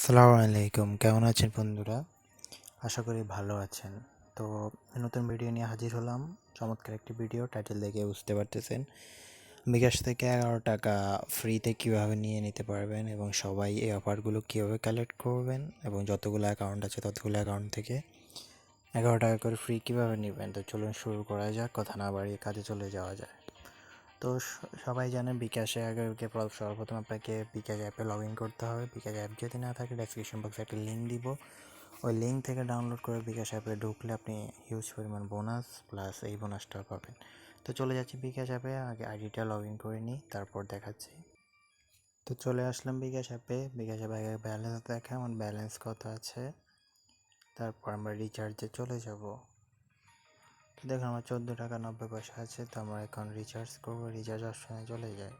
আসসালামুআলাইকুম, কেমন আছেন বন্ধুরা? আশা করি ভালো আছেন। তো নতুন ভিডিও নিয়ে হাজির হলাম। চমৎকার একটি ভিডিও, টাইটেল দেখে বুঝতে পারতেছেন। বিকাশ থেকে 11 টাকা ফ্রিতে কীভাবে নিয়ে নিতে পারবেন এবং সবাই এই অফারগুলো কীভাবে কালেক্ট করবেন এবং যতগুলো অ্যাকাউন্ট আছে ততগুলো অ্যাকাউন্ট থেকে 11 টাকা করে ফ্রি কীভাবে নেবেন। তো চলুন শুরু করা যাক, কথা না বাড়িয়ে কাজে চলে যাওয়া যায়। তো সবাই জানেন বিকাশে আগে সর্বপ্রথম আপনাকে বিকাশ অ্যাপে লগ ইন করতে হবে। বিকাশ অ্যাপ যদি না থাকে ডেসক্রিপশন বক্সে একটা লিঙ্ক দিব, ওই লিঙ্ক থেকে ডাউনলোড করে বিকাশ অ্যাপে ঢুকলে আপনি হিউজ পরিমাণ বোনাস প্লাস এই বোনাসটা পাবেন। তো চলে যাচ্ছি বিকাশ অ্যাপে, আগে আইডিটা লগ ইন করে নিই, তারপর দেখাচ্ছি। তো চলে আসলাম বিকাশ অ্যাপে। বিকাশ অ্যাপে আগে ব্যালেন্স দেখে আমার ব্যালেন্স কত আছে, তারপর আমরা রিচার্জে চলে যাব। তো দেখুন আমার 14 টাকা 90 পয়সা আছে। তো আমরা এখন রিচার্জ করবো, রিচার্জ অপশানে চলে যাই।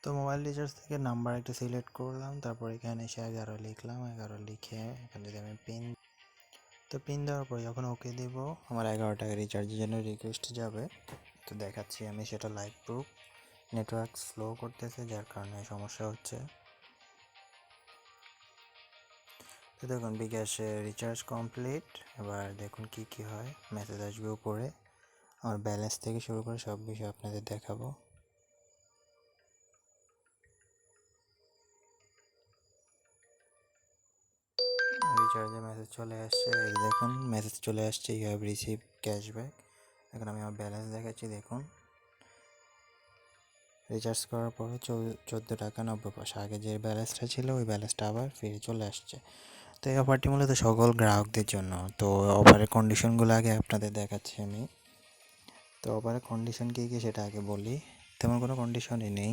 তো মোবাইল রিচার্জ থেকে নাম্বার একটা সিলেক্ট করলাম, তারপর এখানে এসে 11 লিখলাম। 11 লিখে এখানে যদি আমি পিন দেওয়ার পর যখন ওকে দেব আমার 11 টাকা রিচার্জের জন্য রিকোয়েস্ট যাবে। তো দেখাচ্ছি আমি সেটা লাইভ প্রুফ। নেটওয়ার্ক স্লো করতেছে যার কারণে সমস্যা হচ্ছে। তো দেখুন বিকাশে রিচার্জ কমপ্লিট। এবার দেখুন কি হয়, মেসেজ আসবে উপরে। আমার ব্যালেন্স থেকে শুরু করে সব বিষয় আপনাদের দেখাবো। রিচার্জে মেসেজ চলে আসছে, এই দেখুন মেসেজ চলে আসছে, ইউ হ্যাভ রিসিভ ক্যাশব্যাক। এখন আমি আমার ব্যালেন্স দেখাচ্ছি। দেখুন রিচার্জ করার পরে 14 টাকা 90 পয়সা, আগে যে ব্যালেন্সটা ছিল ওই ব্যালেন্সটা আবার ফিরে চলে আসছে। তো এই অফারটি মূলত সকল গ্রাহকদের জন্য। তো অফারের কন্ডিশনগুলো আগে আপনাদের দেখাচ্ছি আমি। তো অফারের কন্ডিশন কী সেটা আগে বলি। তেমন কোনো কন্ডিশনই নেই,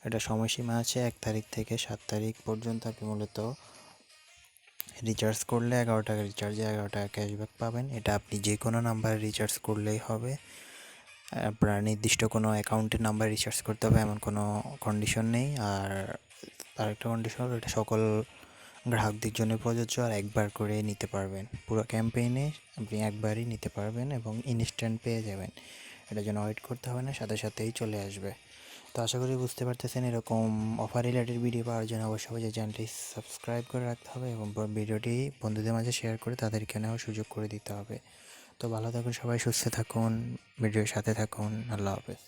এটা সময়সীমা আছে 1 তারিখ থেকে 7 তারিখ পর্যন্ত। আপনি মূলত রিচার্জ করলে 11 টাকা রিচার্জে 11 টাকা ক্যাশব্যাক পাবেন। এটা আপনি যে কোনো নাম্বারে রিচার্জ করলেই হবে, আপনার নির্দিষ্ট কোনো অ্যাকাউন্টের নাম্বার রিচার্জ করতে হবে এমন কোনো কন্ডিশন নেই। আর আরেকটা কন্ডিশন হলো এটা সকল গ্রাহকদের জন্য প্রযোজ্য, আর একবার করে নিতে পারবেন। পুরো ক্যাম্পেইনে আপনি একবারই নিতে পারবেন এবং ইনস্ট্যান্ট পেয়ে যাবেন। এটার জন্য ওয়েট করতে হবে না, সাথে সাথেই চলে আসবে। তো আশা করি বুঝতে পারতেছেন। এরকম অফার রিলেটেড ভিডিও পাওয়ার জন্য অবশ্যই চ্যানেলটি সাবস্ক্রাইব করে রাখতে হবে এবং ভিডিওটি বন্ধুদের মাঝে শেয়ার করে তাদেরকে নেওয়ার সুযোগ করে দিতে হবে। তো ভালো থাকুন সবাই, সুস্থ থাকুন, ভিডিওর সাথে থাকুন। আল্লাহ হাফেজ।